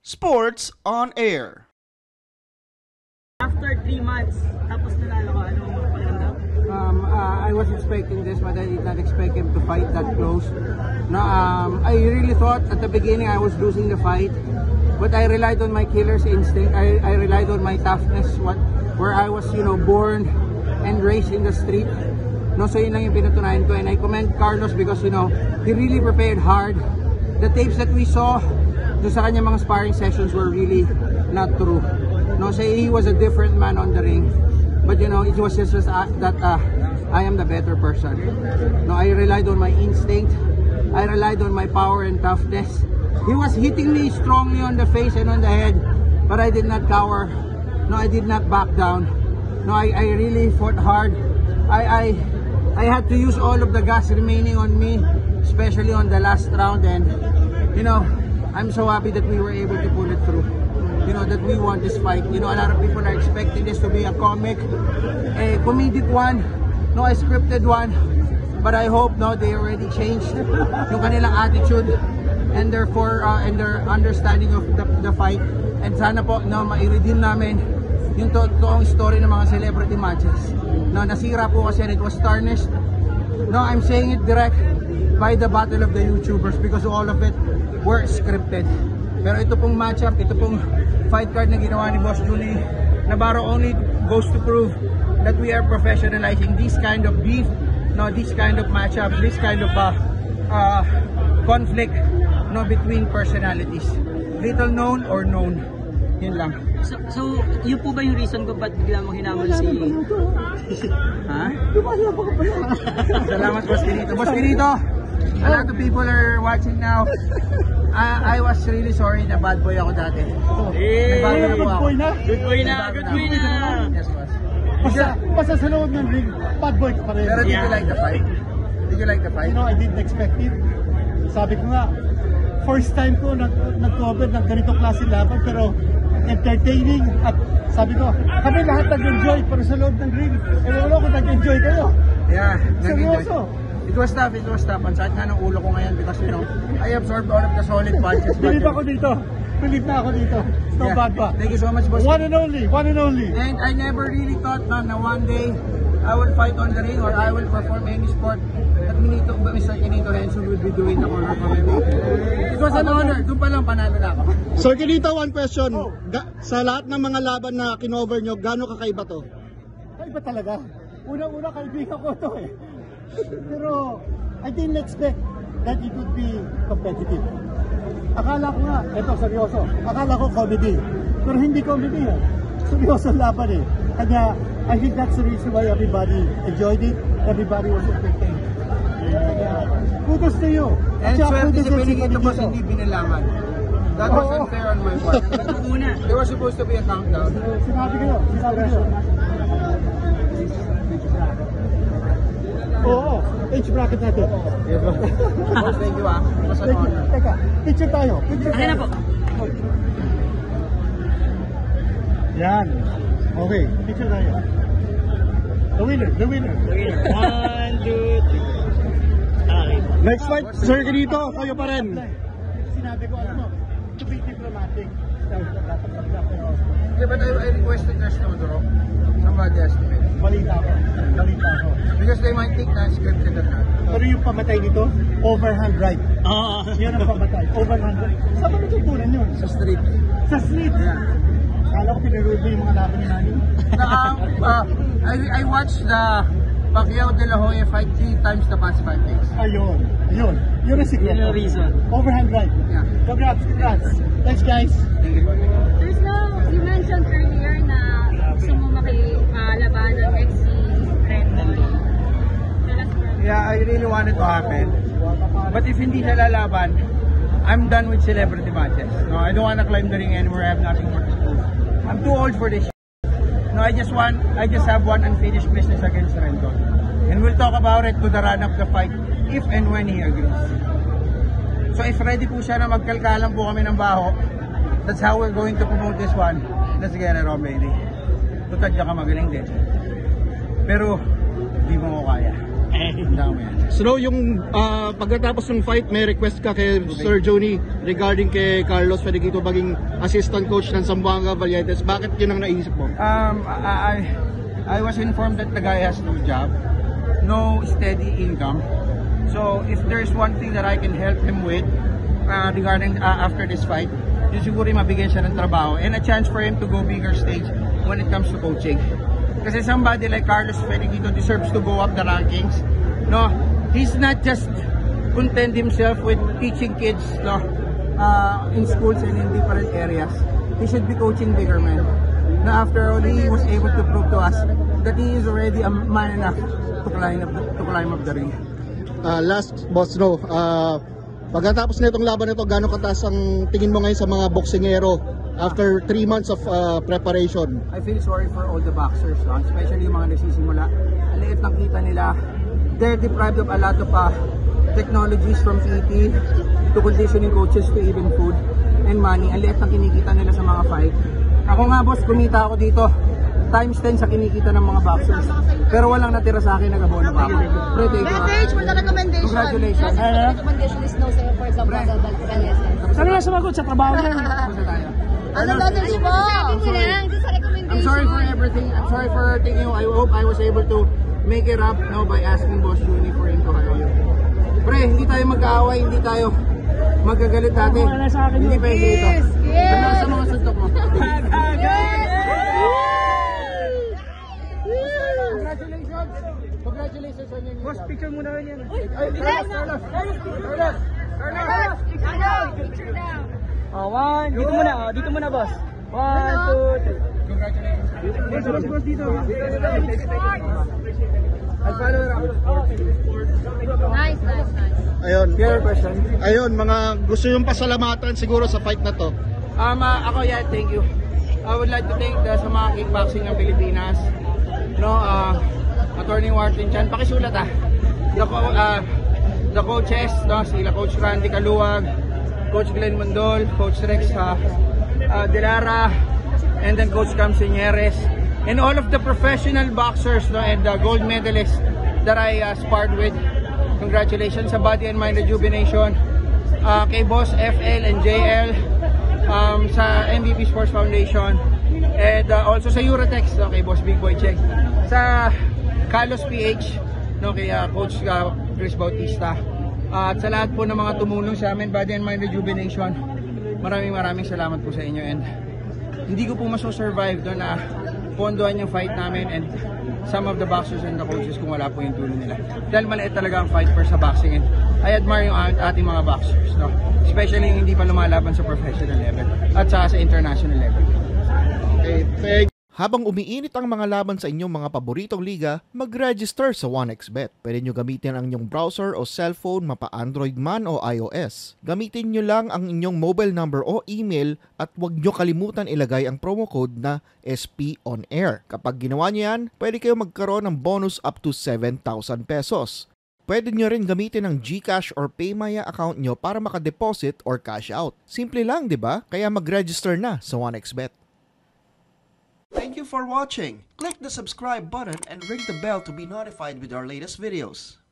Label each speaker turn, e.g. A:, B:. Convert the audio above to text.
A: Sports on Air.
B: After 3 months, tapos nanalo ka, anong pakiramdam?
C: I was expecting this, but I did not expect him to fight that close. No, I really thought at the beginning I was losing the fight, but I relied on my killer's instinct. I relied on my toughness, where I was, born and raised in the street. No, so yun lang yung pinatunayan ko, and I commend Carlos because, he really prepared hard. The tapes that we saw do sa kanya mga sparring sessions were really not true. No, so he was a different man on the ring, but it was just that I am the better person. No, I relied on my instinct. I relied on my power and toughness. He was hitting me strongly on the face and on the head, but I did not cower. No, I did not back down. No, I really fought hard. I had to use all of the gas remaining on me, especially on the last round, and I'm so happy that we were able to pull it through. That we won this fight. A lot of people are expecting this to be a comic, a comedic one, a scripted one. But I hope they already changed yung kanilang attitude and therefore and their understanding of the fight. And sana po ma-redeem namin yung totoong story ng mga celebrity matches. Nasira po kasi, and it was tarnished. I'm saying it direct by the battle of the YouTubers because all of it were scripted. Pero ito pong matchup, ito pong fight card na ginawa ni Boss Julie Navarro only goes to prove that we are professionalizing this kind of beef, this kind of matchup, this kind of conflict between personalities. Little known or known. Yun lang.
B: So yun po ba yung reason ko ba't bigla mong hinamon si...
C: Ha? Salamat, Boss Benito. Boss Benito, a lot of people are watching now. I was really sorry na bad boy ako dati.
B: Good boy na.
C: Yes, boss.
D: Basta sa loob ng ring, bad boy ka pa rin.
C: Pero did you like the fight? Did you like the fight?
D: I didn't expect it. Sabi ko nga, first time ko nag-cover ng ganitong klase laban, pero entertaining, at sabi ko, kami lahat nag-enjoy, pero sa loob ng ring, wala ko nag-enjoy kayo.
C: Yeah,
D: seryoso.
C: It was tough. Ang sakit nga ng ulo ko ngayon because I absorbed all of the solid punches.
D: Believe ako dito. Believe na ako dito. No bad pa.
C: Thank you so much, boss.
D: One and only.
C: And I never really thought na one day I will fight on the ring or I will perform any sport that Mr. Quinito Renzo will be doing the color commentator. It was an honor. Doon pa lang panalo na ako.
D: Sir Quinito, one question. Sa lahat ng mga laban na kinover nyo, gaano kakaiba to? Kaiba talaga. Una-una kaibigan ko to eh. Pero I didn't expect that it would be competitive. Akala ko nga, eto seryoso, akala ko comedy. Pero hindi comedy yan. Seryoso laban eh. Kaya I think that's the reason why everybody enjoyed it. Everybody was entertained. Kudos to you.
C: And swerte si Benito Boss hindi binalaman. That was unfair on my part. There was supposed to be a countdown.
D: Sinabi ko. Oo, age bracket natin.
C: Boss, thank you Mas an honor.
D: Teka, picture tayo.
B: Akin na po.
D: Yan. Okay, picture tayo. The winner.
B: 1, 2, 3. Okay.
D: Next fight, Sir Quinito, kayo pa rin. Sinabi ko, to be diplomatic.
C: Yeah, but I requested there's no draw. Somebody has to win.
D: Balita ko.
C: Because they might think na scripted at that.
D: Pero yung pamatay nito, overhand right. Yan ang pamatay, overhand right. Saan ba natutunan yun?
C: Sa street.
D: Sa street?
C: Yeah.
D: Kala ko pinarod mo yung mga laban ni Nani.
C: I watched the Pacquiao De La Hoya fight 3 times the past 5 days.
D: Ayun. Yun ang secret.
B: Yun ang reason.
D: Overhand right.
C: Yeah.
D: Congrats. Thanks, guys.
E: There's you mentioned earlier na gusto mo makilaban ng ex si Rendon.
C: Yeah, I really wanted to happen. But if hindi siya lalaban, I'm done with celebrity matches. No, I don't want to climb the ring anymore. I have nothing more to prove. I'm too old for this. No, I just have one unfinished business against Rendon. And we'll talk about it to the run of the fight if and when he agrees. So if ready po siya na magkalkalan po kami ng baho, that's how we're going to promote this one. Let's get it on, baby. Tutad ka magaling din. Pero, di mo ko kaya.
D: So yung pagkatapos ng fight, may request ka kay Sir Johnny regarding kay Carlos Federico maging assistant coach ng Zamboanga Valientes. Bakit yun ang naisip mo?
C: I was informed that the guy has no job, no steady income. So if there's one thing that I can help him with regarding after this fight, yun siguro mabigyan siya ng trabaho and a chance for him to go bigger stage when it comes to coaching. Kasi somebody like Carlos Federico deserves to go up the rankings. No, he's not just content himself with teaching kids, no, in schools and in different areas. He should be coaching bigger men. Now after all, he was able to prove to us that he is already a man enough to climb up the ring.
D: Last, Boss Ro, pagkatapos na itong laban na ito, gano'ng kataas ang tingin mo ngayon sa mga boksingero after 3 months of preparation?
C: I feel sorry for all the boxers, especially yung mga nagsisimula. Ang liit ng kita nila. They're deprived of a lot of technologies from PT to conditioning coaches to even food and money. Ang liit ng kinikita nila sa mga fight. Ako nga boss, kumita ako dito times 10 sa kinikita ng mga boxers. Pero walang natira sa akin, nag-abono pa ako. Pre, thank you.
F: Message for the recommendation.
C: Congratulations.
F: The recommendation is no sa'yo for example, Valientes.
B: Sana na sumagot sa trabaho niya.
C: Punta tayo.
F: Ano message mo?
C: I'm sorry for everything. I'm sorry for hurting you. I hope I was able to make it up by asking Boss Juni for him to hire you. Pre, hindi tayo mag-aaway, hindi tayo magagalit dati. Hindi pa ito. Sana sa mga suntok mo. Congratulations on your new
B: Boss,
C: job.
B: picture muna rin yan.
C: Carlos.
B: One. Dito muna, boss. 1, 2, 3.
C: Congratulations.
B: Boss, dito.
C: I'll follow it up.
F: Nice.
D: Ayun.
C: Your question.
D: Ayun, mga gusto yung pasalamatan siguro sa fight na to.
C: Ako thank you. I would like to thank sa mga kickboxing ng Pilipinas. Attorney Martin Chan, pakisulat the coaches, sila Coach Randy Caluwag, Coach Glenn Mondol, Coach Rex Delara, and then Coach Cam Señeres, and all of the professional boxers and the gold medalists that I sparred with. Congratulations sa Body and Mind Rejuvenation, kay Boss FL and JL, sa MVP Sports Foundation, and also sa Eurotex, kay Boss Big Boy Check, sa Carlos PH, kay Coach Chris Bautista, at sa lahat po ng mga tumulong sa amin, Body and Mind Rejuvenation. Maraming salamat po sa inyo, and hindi ko po maso-survive doon na pondohan yung fight namin and some of the boxers and the coaches kung wala po yung tulong nila. Dahil maliit talaga ang fight for sa boxing, and I admire yung ating mga boxers, especially yung hindi pa lumalaban sa professional level at sa international level.
D: Okay, thank
A: Habang umiinit ang mga laban sa inyong mga paboritong liga, mag-register sa 1xBet. Pwede nyo gamitin ang inyong browser o cellphone mapa Android man o iOS. Gamitin nyo lang ang inyong mobile number o email at huwag nyo kalimutan ilagay ang promo code na SPONAIR. Kapag ginawa nyo yan, pwede kayo magkaroon ng bonus up to 7,000 pesos. Pwede nyo rin gamitin ang GCash or PayMaya account nyo para makadeposit or cash out. Simple lang, di ba? Kaya mag-register na sa 1xBet. Thank you for watching. Click the subscribe button and ring the bell to be notified with our latest videos.